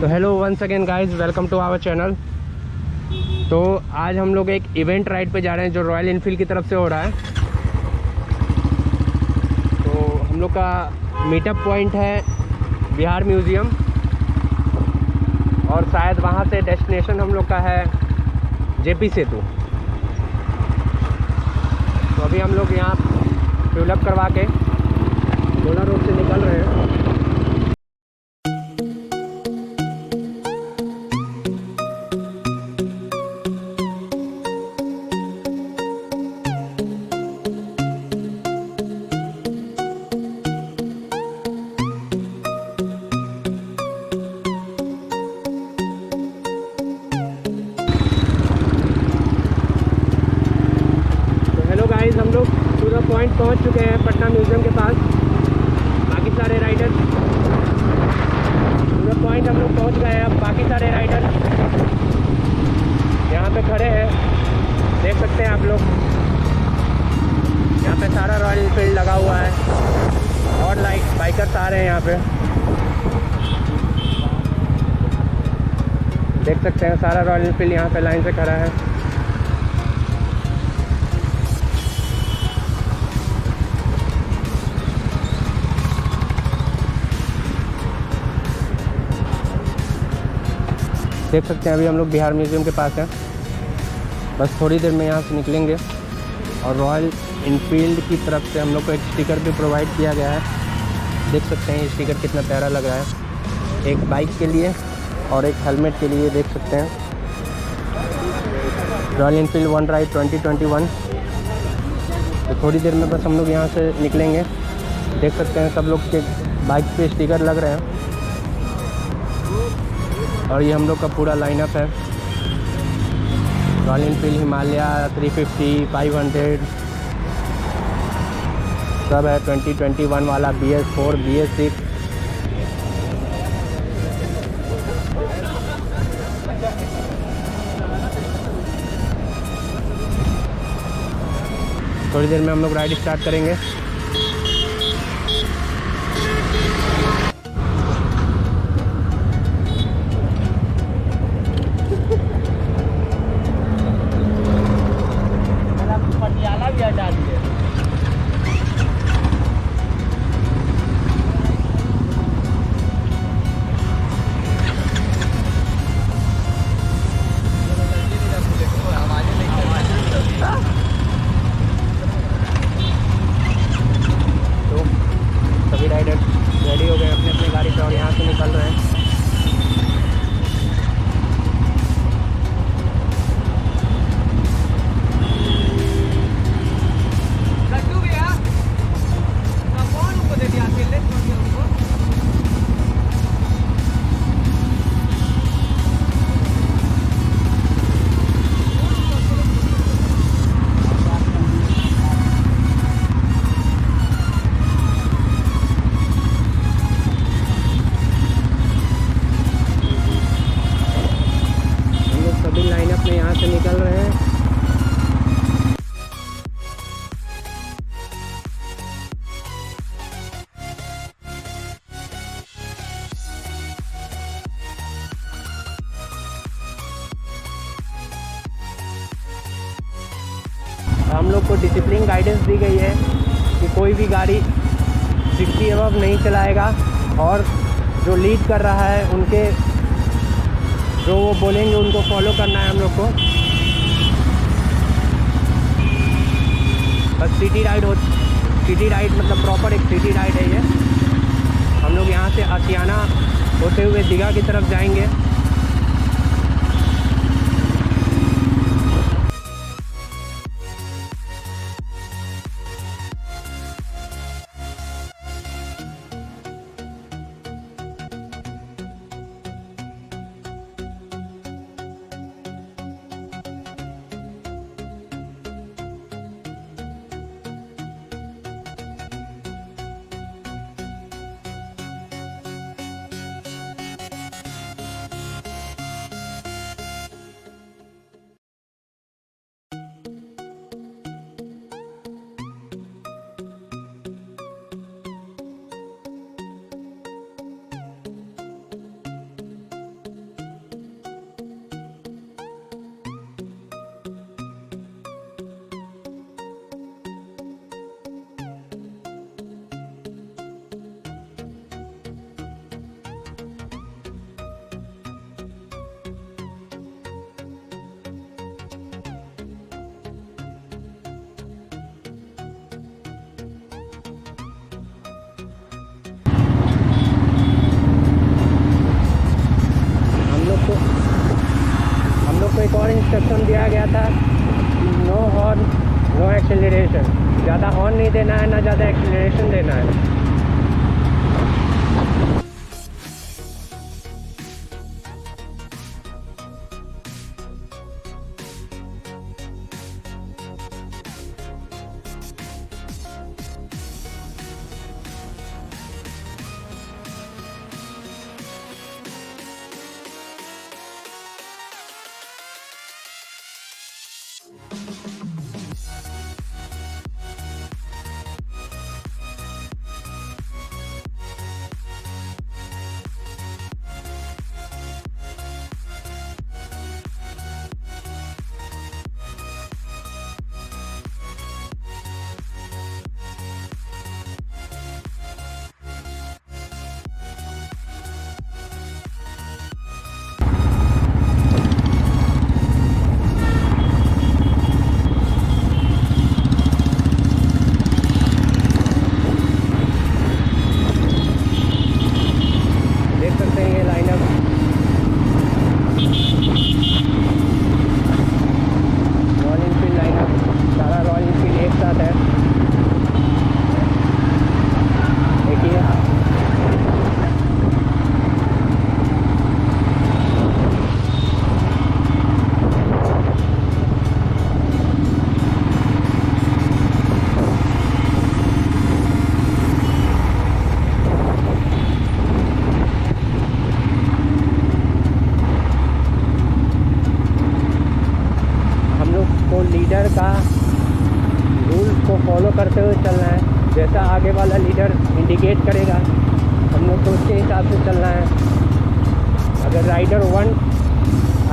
तो hello once again guys, welcome to our channel. तो आज हम लोग एक इवेंट राइड पे जा रहे हैं जो रॉयल एनफील्ड की तरफ से हो रहा है। तो हम लोग का मीटअप पॉइंट है बिहार म्यूज़ियम और शायद वहाँ से डेस्टिनेशन हम लोग का है जेपी सेतु। तो अभी हम लोग यहाँ फ्यूल करवा के गोला रोड से निकल रहे हैं। हम लोग पूरा पॉइंट पहुंच चुके हैं पटना म्यूज़ियम के पास। बाकी सारे राइडर पूरा पॉइंट हम लोग पहुंच गए हैं। अब बाकी सारे राइडर यहाँ पे खड़े हैं, देख सकते हैं आप लोग। यहाँ पे सारा रॉयल एनफील्ड लगा हुआ है और लाइक बाइकर्स आ रहे हैं यहाँ पे, देख सकते हैं। सारा रॉयल एनफील्ड यहाँ पे लाइन से खड़ा है। देख सकते हैं अभी हम लोग बिहार म्यूज़ियम के पास हैं। बस थोड़ी देर में यहाँ से निकलेंगे और रॉयल एनफील्ड की तरफ से हम लोग को एक स्टिकर भी प्रोवाइड किया गया है। देख सकते हैं ये स्टिकर कितना प्यारा लग रहा है, एक बाइक के लिए और एक हेलमेट के लिए। देख सकते हैं रॉयल एनफील्ड वन राइड 2021। तो थोड़ी देर में बस हम लोग यहाँ से निकलेंगे। देख सकते हैं सब लोग के बाइक पे स्टिकर लग रहे हैं और ये हम लोग का पूरा लाइनअप है। रॉयल एनफील्ड हिमालय 350, 500 सब है। 2021 वाला BS4, BS6। थोड़ी देर में हम लोग राइड स्टार्ट करेंगे। रेडी हो गए अपने अपने गाड़ी से और यहाँ से निकल रहे हैं। लाइनअप में यहाँ से निकल रहे हैं। हम लोग को डिसिप्लिन गाइडेंस दी गई है कि कोई भी गाड़ी 60 अबव नहीं चलाएगा और जो लीड कर रहा है उनके जो वो बोलेंगे उनको फॉलो करना है हम लोग को। बस सिटी राइड मतलब प्रॉपर एक सिटी राइड है ये। हम लोग यहाँ से आशियाना होते हुए दीघा की तरफ जाएंगे। इंस्ट्रक्शन दिया गया था, नो हॉर्न नो एक्सेलरेशन, ज़्यादा हॉर्न नहीं देना है, ना ज़्यादा एक्सेलरेशन देना है। लीडर का रूल्स को फॉलो करते हुए चलना है। जैसा आगे वाला लीडर इंडिकेट करेगा हम लोग को उसके हिसाब से चलना है। अगर राइडर 1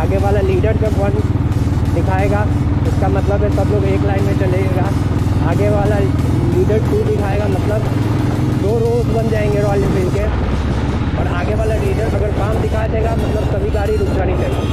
आगे वाला लीडर जब 1 दिखाएगा इसका मतलब है सब लोग एक लाइन में चलेगा। आगे वाला लीडर 2 दिखाएगा मतलब 2 रोज बन जाएंगे रॉयल एनफील्ड के, और आगे वाला लीडर अगर काम दिखा देगा मतलब सभी गाड़ी रुक जानी चाहिए।